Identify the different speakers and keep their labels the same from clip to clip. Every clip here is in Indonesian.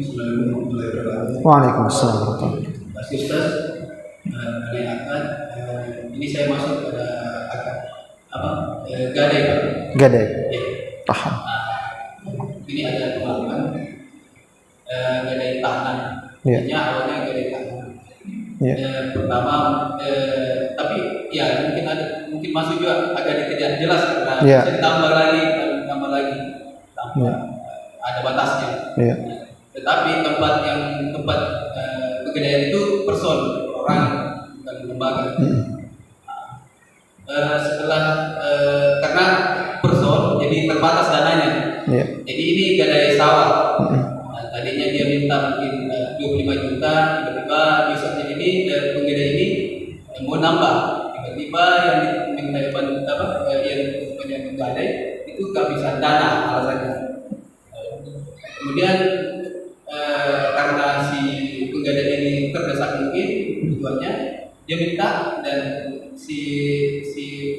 Speaker 1: Assalamualaikum warahmatullahi wabarakatuh.
Speaker 2: Waalaikumsalam warahmatullahi wabarakatuh.
Speaker 1: Mas Ustaz, mengenai akad, ini saya masuk pada akad gadai, Pak.
Speaker 2: Gadai.
Speaker 1: Ya.
Speaker 2: Paham.
Speaker 1: Ini ada kemaluan gadai tahanan.
Speaker 2: Ya.
Speaker 1: Ini awalnya gadai tahanan.
Speaker 2: Ya.
Speaker 1: Pertama, tapi ya mungkin masuk juga agak tidak jelas karena
Speaker 2: Ya.
Speaker 1: bisa ditambah lagi.
Speaker 2: Ya.
Speaker 1: Ada batasnya.
Speaker 2: Ya.
Speaker 1: Tetapi tempat pegadaian itu person orang bukan lembaga. Setelah karena person jadi terbatas dananya.
Speaker 2: Ya.
Speaker 1: Jadi ini gadai sawah. Tadinya dia minta mungkin 25 juta, tiba-tiba besoknya ini penggadai ini mau nambah. Tiba-tiba yang minta yang menggadai itu gak bisa dana alasannya. Kemudian karena si penggadai ini terdesak mungkin tujuannya, dia minta dan si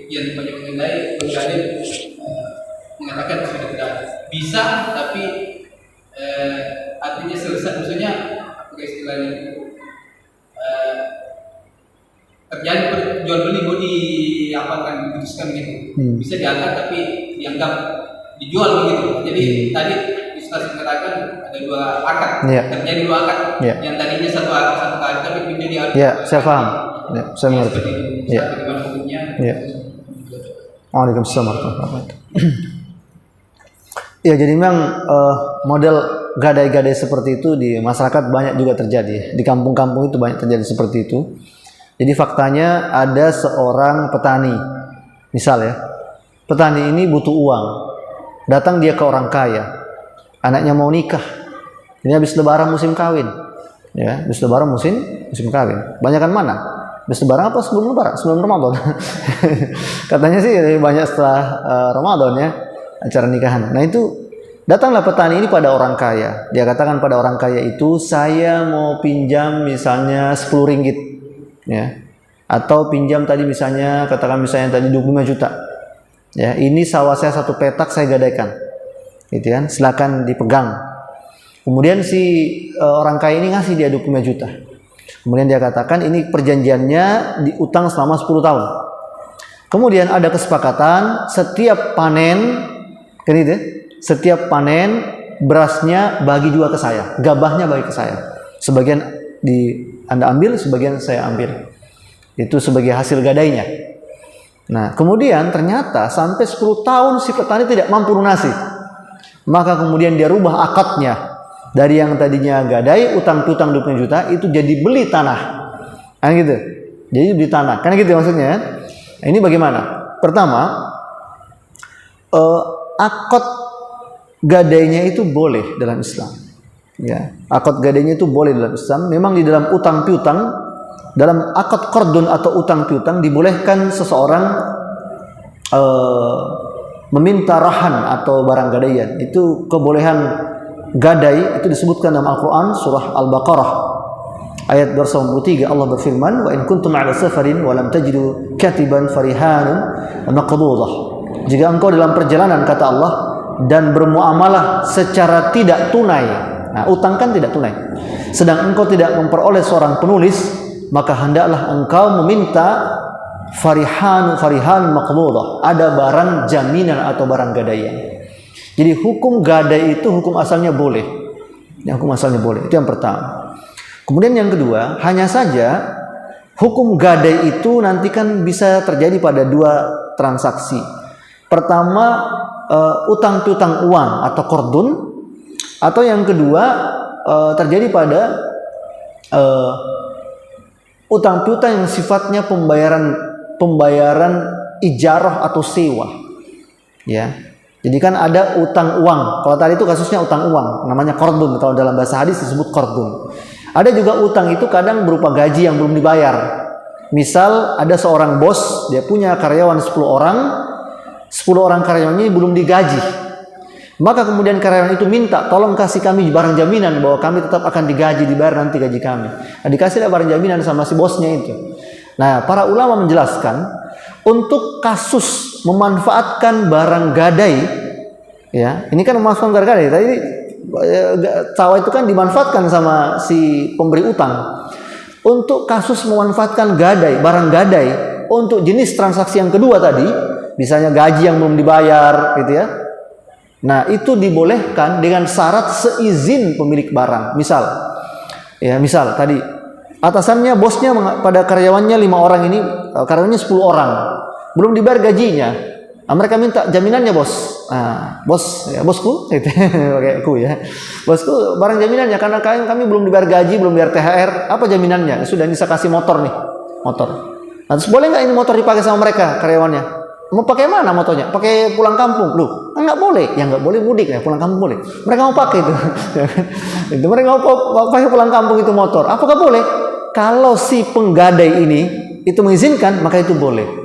Speaker 1: yang punya penggadai mengatakan sudah tidak bisa, tapi artinya selesai, maksudnya apa istilahnya, terjadi jual beli mau diputuskan gitu, bisa diangkat tapi dianggap dijual begitu. Jadi tadi Ustaz mengatakan ada dua akad, terjadi dua akad, yang tadinya satu akad tapi menjadi akad.
Speaker 2: Ya, saya paham. Ya, saya mengerti. Ya. Ya. Waalaikumsalam warahmatullahi wabarakatuh. Ya, jadi memang model gadai-gadai seperti itu di masyarakat banyak juga terjadi. Di kampung-kampung itu banyak terjadi seperti itu. Jadi faktanya ada seorang petani, misal ya, petani ini butuh uang, datang dia ke orang kaya, anaknya mau nikah, ini habis lebaran musim kawin, ya, habis lebaran musim kawin, banyakan mana? Habis lebaran apa sebelum lebaran? Sebelum Ramadan. Katanya sih lebih banyak setelah Ramadan ya, acara nikahan. Nah itu datanglah petani ini pada orang kaya. Dia katakan pada orang kaya itu, saya mau pinjam misalnya 10 ringgit. Ya. Atau pinjam tadi misalnya, katakan misalnya tadi 25 juta. Ya, ini sawah saya 1 petak saya gadaikan. Gitu kan? Silakan dipegang. Kemudian si orang kaya ini ngasih dia 25 juta. Kemudian dia katakan ini perjanjiannya diutang selama 10 tahun. Kemudian ada kesepakatan setiap panen, kan itu, setiap panen berasnya bagi 2 ke saya, gabahnya bagi ke saya. Sebagian Anda ambil, sebagian saya ambil. Itu sebagai hasil gadainya. Nah, kemudian ternyata sampai 10 tahun si petani tidak mampu lunasi. Maka kemudian dia rubah akadnya. Dari yang tadinya gadai, utang-utang 20 juta, itu jadi beli tanah. Kan gitu. Jadi beli tanah. Kan gitu maksudnya. Ini bagaimana? Pertama, akad gadainya itu boleh dalam Islam. Ya, akad gadainya itu boleh dalam Islam. Memang di dalam utang piutang, dalam akad qardun atau utang piutang dibolehkan seseorang meminta rahan atau barang gadaian. Itu kebolehan gadai itu disebutkan dalam Al-Quran surah Al-Baqarah ayat 93. Allah berfirman, wa in kuntum ala safarin wa lam tajidu katiban farihanun maqbudah. Jika engkau dalam perjalanan, kata Allah, dan bermuamalah secara tidak tunai. Nah, utang kan tidak tunai. Sedang engkau tidak memperoleh seorang penulis, maka hendaklah engkau meminta farihan maqbudah. Ada barang jaminan atau barang gadaian. Jadi hukum gadai itu hukum asalnya boleh. Ya, hukum asalnya boleh. Itu yang pertama. Kemudian yang kedua, hanya saja hukum gadai itu nanti kan bisa terjadi pada 2 transaksi. Pertama, utang piutang uang atau qardun, atau yang kedua terjadi pada utang piutang yang sifatnya pembayaran ijarah atau sewa. Ya. Jadi kan ada utang uang. Kalau tadi itu kasusnya utang uang, namanya qardun. Kalau dalam bahasa hadis disebut qardun. Ada juga utang itu kadang berupa gaji yang belum dibayar. Misal ada seorang bos, dia punya karyawan 10 orang. 10 orang karyawannya belum digaji. Maka kemudian karyawan itu minta, tolong kasih kami barang jaminan bahwa kami tetap akan digaji, dibayar nanti gaji kami. Nah, dikasihlah barang jaminan sama si bosnya itu. Nah, para ulama menjelaskan, untuk kasus memanfaatkan barang gadai, ya, ini kan memanfaatkan barang gadai. Tadi sawah itu kan dimanfaatkan sama si pemberi utang. Untuk kasus memanfaatkan gadai, barang gadai untuk jenis transaksi yang kedua tadi, misalnya gaji yang belum dibayar gitu ya. Nah, itu dibolehkan dengan syarat seizin pemilik barang. Misal tadi atasannya, bosnya pada karyawannya 5 orang ini, karyawannya 10 orang, belum dibayar gajinya. Nah, mereka minta jaminannya, bos. Nah, bosku, pakai ku ya. Bosku, barang jaminannya karena kami belum dibayar gaji, belum bayar THR. Apa jaminannya? Sudah bisa kasih motor nih, motor. Nah, terus boleh nggak ini motor dipakai sama mereka karyawannya? Mau pakai mana motornya? Pakai pulang kampung, loh? Nggak boleh. Ya nggak boleh mudik ya, pulang kampung boleh. Mereka mau pakai itu. Itu mereka mau pakai pulang kampung itu motor. Apakah boleh? Kalau si penggadai ini itu mengizinkan, maka itu boleh.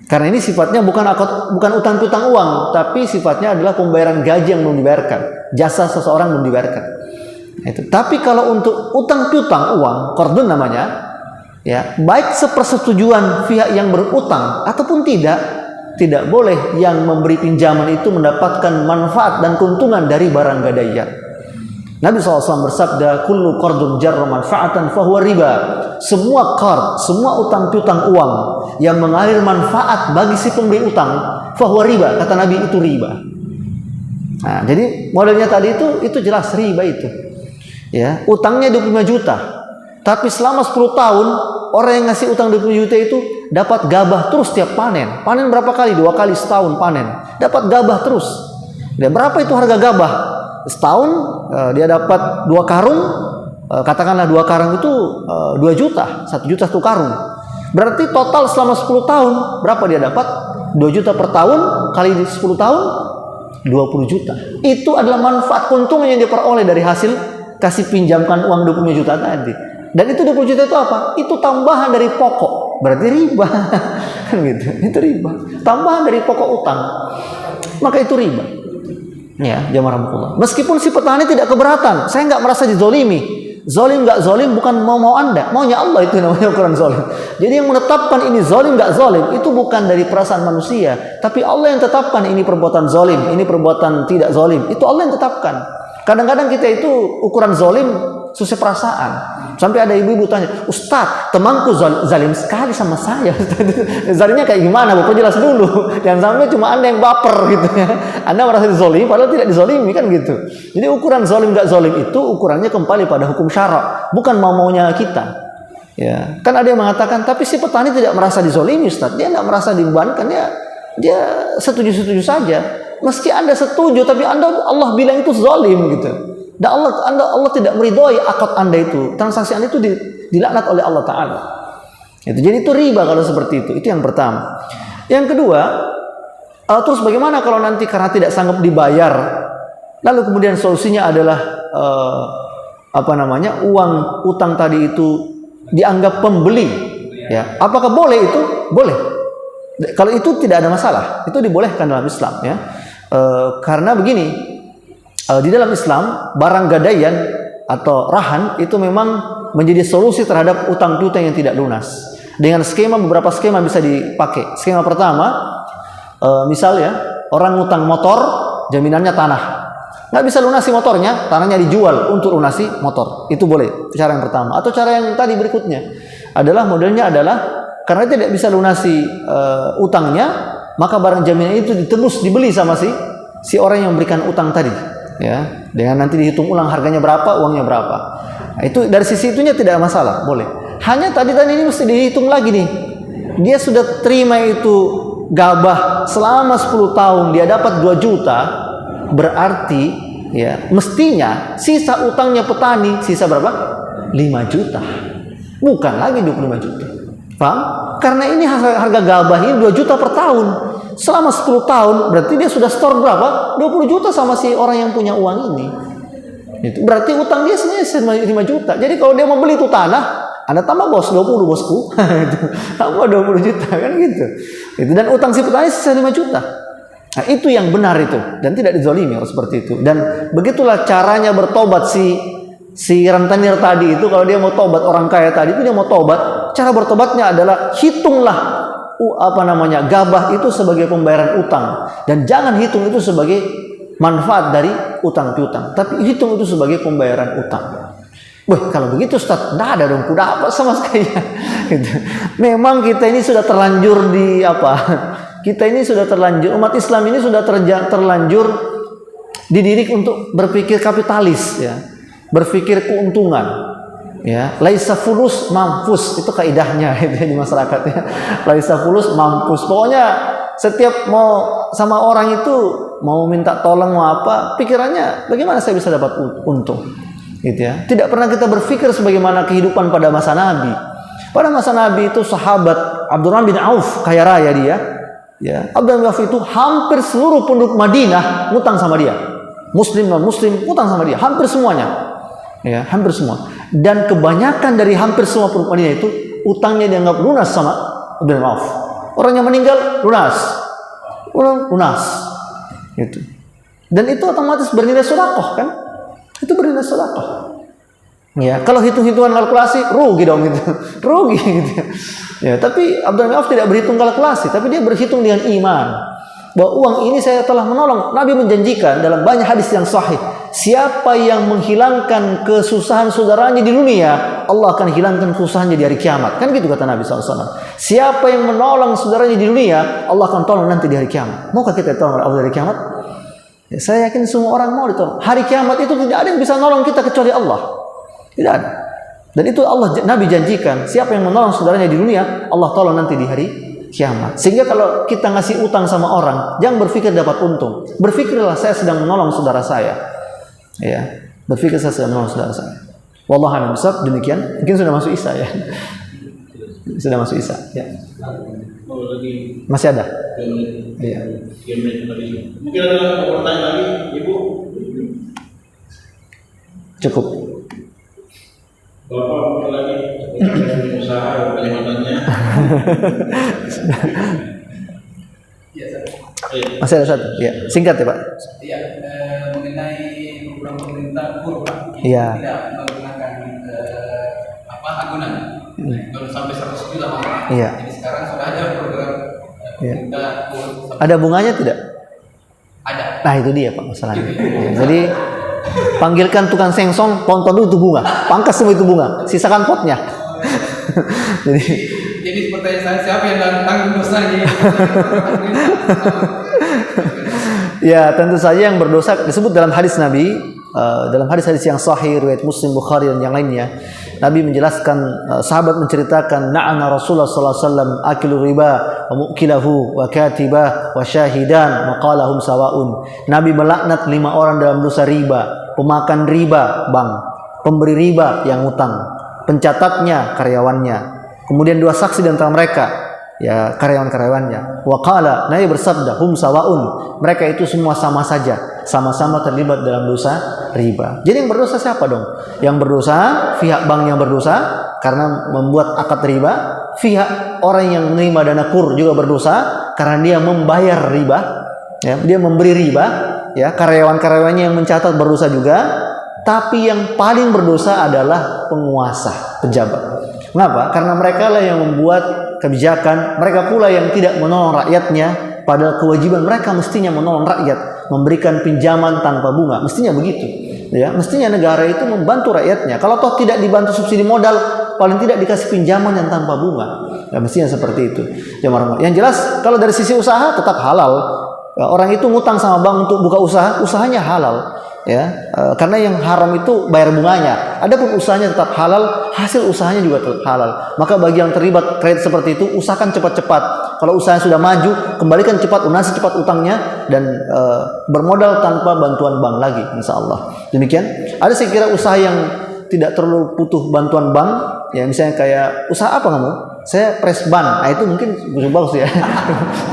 Speaker 2: Karena ini sifatnya bukan utang piutang uang, tapi sifatnya adalah pembayaran gaji yang belum dibayarkan, jasa seseorang belum dibayarkan. Itu. Tapi kalau untuk utang piutang uang, qardun namanya, ya, baik sepersetujuan pihak yang berutang ataupun tidak boleh yang memberi pinjaman itu mendapatkan manfaat dan keuntungan dari barang gadaian. Nabi SAW bersabda, kullu qardun jarra manfaatan fahuwa riba. Semua qard, semua utang piutang uang yang mengalir manfaat bagi si pemberi utang, fahuwa riba, kata Nabi, itu riba. Nah, jadi modelnya tadi itu jelas riba itu. Ya, utangnya 25 juta. Tapi selama 10 tahun orang yang ngasih utang 20 juta itu dapat gabah terus tiap panen. Panen berapa kali? 2 kali setahun panen. Dapat gabah terus. Dan berapa itu harga gabah? Setahun dia dapat 2 karung, katakanlah 2 karung itu 2 juta, 1 juta 1 karung. Berarti total selama 10 tahun berapa dia dapat? 2 juta per tahun kali 10 tahun 20 juta. Itu adalah manfaat keuntungan yang diperoleh dari hasil kasih pinjamkan uang 25 juta tadi. Dan itu 20 juta itu apa? Itu tambahan dari pokok. Berarti riba. Kan gitu. Itu riba. Tambahan dari pokok utang. Maka itu riba. Ya, jamaah rahmatullah. Meskipun si petani tidak keberatan, saya nggak merasa dizolimi. Zolim nggak zolim bukan mau Anda, maunya Allah, itu namanya ukuran zolim. Jadi yang menetapkan ini zolim nggak zolim itu bukan dari perasaan manusia, tapi Allah yang tetapkan ini perbuatan zolim, ini perbuatan tidak zolim. Itu Allah yang tetapkan. Kadang-kadang kita itu ukuran zolim sesuai perasaan. Sampai ada ibu-ibu tanya, Ustadz, temanku zalim sekali sama saya. Zalimnya kayak gimana? Bapak jelas dulu. Jangan sampai cuma Anda yang baper gitu ya. Anda merasa dizolimi padahal tidak dizolimi, kan gitu. Jadi ukuran zolim gak zolim itu ukurannya kembali pada hukum syarak, bukan mau-maunya kita. Ya, kan ada yang mengatakan, tapi si petani tidak merasa dizolimi, Ustadz. Dia tidak merasa dibebankan, dia setuju-setuju saja. Meski Anda setuju, tapi Allah bilang itu zolim gitu. Dan Allah tidak meridhoi akad Anda itu, transaksi Anda itu dilaknat oleh Allah Ta'ala. Jadi itu riba kalau seperti itu. Itu yang pertama. Yang kedua, terus bagaimana kalau nanti karena tidak sanggup dibayar, lalu kemudian solusinya adalah uang utang tadi itu dianggap pembeli. Ya, apakah boleh itu? Boleh. Kalau itu tidak ada masalah, itu dibolehkan dalam Islam ya. Karena begini. Di dalam Islam, barang gadaian atau rahan itu memang menjadi solusi terhadap utang piutang yang tidak lunas. Dengan beberapa skema bisa dipakai. Skema pertama, misalnya orang utang motor, jaminannya tanah. Nggak bisa lunasi motornya, tanahnya dijual untuk lunasi motor. Itu boleh, cara yang pertama. Atau cara yang tadi berikutnya adalah modelnya adalah karena tidak bisa lunasi utangnya, maka barang jaminan itu ditebus, dibeli sama si orang yang memberikan utang tadi. Ya, dengan nanti dihitung ulang harganya berapa, uangnya berapa. Nah, itu dari sisi itunya tidak ada masalah, boleh. Hanya tadi ini mesti dihitung lagi nih. Dia sudah terima itu gabah selama 10 tahun, dia dapat 2 juta, berarti ya mestinya sisa utangnya petani sisa berapa? 5 juta. Bukan lagi 25 juta. Paham? Karena ini harga gabah ini 2 juta per tahun. Selama 10 tahun berarti dia sudah store berapa? 20 juta sama si orang yang punya uang ini. Itu berarti utang dia sebenarnya 5 juta. Jadi kalau dia mau beli itu tanah, Anda tambah 20 bosku. Tambah 20 juta kan gitu. Itu dan utang si petani sisa 5 juta. Nah, itu yang benar itu dan tidak dizolimi harus seperti itu. Dan begitulah caranya bertobat si rentenir tadi itu. Kalau dia mau tobat, orang kaya tadi itu dia mau tobat, cara bertobatnya adalah hitunglah gabah itu sebagai pembayaran utang dan jangan hitung itu sebagai manfaat dari utang piutang, tapi hitung itu sebagai pembayaran utang. Wah, kalau begitu Ustaz, tidak ada dong, tidak apa sama sekali. Gitu. Memang kita ini sudah terlanjur di apa? Kita ini sudah terlanjur, umat Islam ini sudah terlanjur dididik untuk berpikir kapitalis, ya, berpikir keuntungan. Ya, laisa fulus mampus, itu kaidahnya itu di masyarakat, ya. Laisa fulus mampus. Pokoknya setiap mau sama orang itu mau minta tolong mau apa, pikirannya bagaimana saya bisa dapat untung. Gitu ya. Tidak pernah kita berpikir sebagaimana kehidupan pada masa Nabi. Pada masa Nabi itu sahabat Abdurrahman bin Auf, kaya raya dia. Ya, Abdurrahman bin Auf itu hampir seluruh penduduk Madinah ngutang sama dia. Muslim non muslim ngutang sama dia, hampir semuanya. Ya, hampir semua. Dan kebanyakan dari hampir semua penduduk Madinah itu utangnya dianggap lunas sama Abdurrahman bin Auf. Orang yang meninggal lunas. Lunas. Gitu. Dan itu otomatis bernilai sedekah kan? Itu bernilai sedekah. Ya, kalau hitung-hitungan kalkulasi rugi dong gitu. Rugi gitu. Ya, tapi Abdurrahman bin Auf tidak berhitung kalkulasi, tapi dia berhitung dengan iman. Bahwa uang ini saya telah menolong. Nabi menjanjikan dalam banyak hadis yang sahih, siapa yang menghilangkan kesusahan saudaranya di dunia, Allah akan hilangkan kesusahannya di hari kiamat. Kan gitu kata Nabi SAW. Siapa yang menolong saudaranya di dunia, Allah akan tolong nanti di hari kiamat. Maukah kita tolong Allah di hari kiamat? Ya, saya yakin semua orang mau ditolong. Hari kiamat itu tidak ada yang bisa menolong kita kecuali Allah. Tidak ada. Dan itu Nabi janjikan, siapa yang menolong saudaranya di dunia, Allah tolong nanti di hari kiamat. Sehingga kalau kita ngasih utang sama orang, jangan berpikir dapat untung. Berpikirlah saya sedang menolong saudara saya. Ya, berpikir saya sedang menolong saudara saya. Wallahu a'lam bishawab. Demikian. Mungkin sudah masuk Isya ya. Sudah masuk Isya. Ya. Masih ada? Iya.
Speaker 3: Mungkin ada pertanyaan lagi, Ibu.
Speaker 2: Cukup.
Speaker 3: Bapak mungkin lagi usaha kalimatannya.
Speaker 2: Masih ada satu. Ya, singkat ya Pak.
Speaker 1: Iya, mengenai program pemerintah guru Pak,
Speaker 2: Iya.
Speaker 1: tidak menggunakan agunan, baru sampai 100 juta Pak.
Speaker 2: Iya.
Speaker 1: Jadi sekarang sudah ada program pemerintah guru.
Speaker 2: Ada bunganya tidak?
Speaker 1: Ada.
Speaker 2: Nah itu dia Pak masalahnya. Ya, jadi panggilkan tukang sengsong, potong dulu itu bunga, pangkas semua itu bunga, sisakan potnya.
Speaker 1: Jadi pertanyaan saya, siapa yang tanggung dosanya?
Speaker 2: Ya tentu saja yang berdosa disebut dalam hadis Nabi, dalam hadis-hadis yang sahih riwayat Muslim, Bukhari dan yang lainnya. Nabi menjelaskan, sahabat menceritakan, na'ana Rasulullah sallallahu alaihi wasallam akilu riba wa mukilahu wa katibah wa syahidan wa qalahum sawa'un. Nabi melaknat 5 orang dalam dosa riba, pemakan riba, bank, pemberi riba yang utang, pencatatnya, karyawannya, kemudian 2 saksi di antara mereka, ya karyawan-karyawannya. Wa qala, Nabi bersabda, hum sawa'un, mereka itu semua sama saja, sama-sama terlibat dalam dosa riba. Jadi yang berdosa siapa dong? Yang berdosa pihak bank yang berdosa karena membuat akad riba, pihak orang yang menerima dana kur juga berdosa karena dia membayar riba, ya, dia memberi riba, ya, karyawan-karyawannya yang mencatat berdosa juga. Tapi yang paling berdosa adalah penguasa, pejabat. Mengapa? Karena mereka lah yang membuat kebijakan, mereka pula yang tidak menolong rakyatnya, padahal kewajiban mereka mestinya menolong rakyat, memberikan pinjaman tanpa bunga, mestinya begitu. Ya, mestinya negara itu membantu rakyatnya. Kalau toh tidak dibantu subsidi modal, paling tidak dikasih pinjaman yang tanpa bunga. Ya, mestinya seperti itu. Yang jelas, kalau dari sisi usaha tetap halal. Orang itu ngutang sama bank untuk buka usaha, usahanya halal. Ya, karena yang haram itu bayar bunganya. Adapun usahanya tetap halal, hasil usahanya juga tetap halal. Maka bagi yang terlibat kredit seperti itu, usahakan cepat-cepat. Kalau usahanya sudah maju, kembalikan cepat, lunasi cepat utangnya, dan bermodal tanpa bantuan bank lagi, insya Allah. Demikian. Ada saya kira usaha yang tidak terlalu butuh bantuan bank, ya misalnya kayak usaha apa kamu? Saya press ban, nah itu mungkin bagus ya.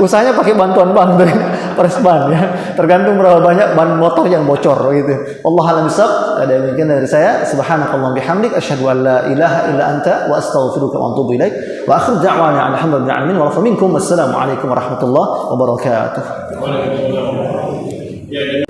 Speaker 2: Usahanya pakai bantuan bank dari press ban ya. Tergantung berapa banyak ban motor yang bocor gitu. Allah a'lam bishawab. Ada demikian dari saya. Subhanakallah bihamdik, asyhadu an la ilaha illa anta wa astaghfiruka wa atubu ilaik. Wa akhir da'wana alhamdulillahi alamin wa minkum. Wassalamualaikum warahmatullahi wabarakatuh.
Speaker 3: Waalaikumsalam.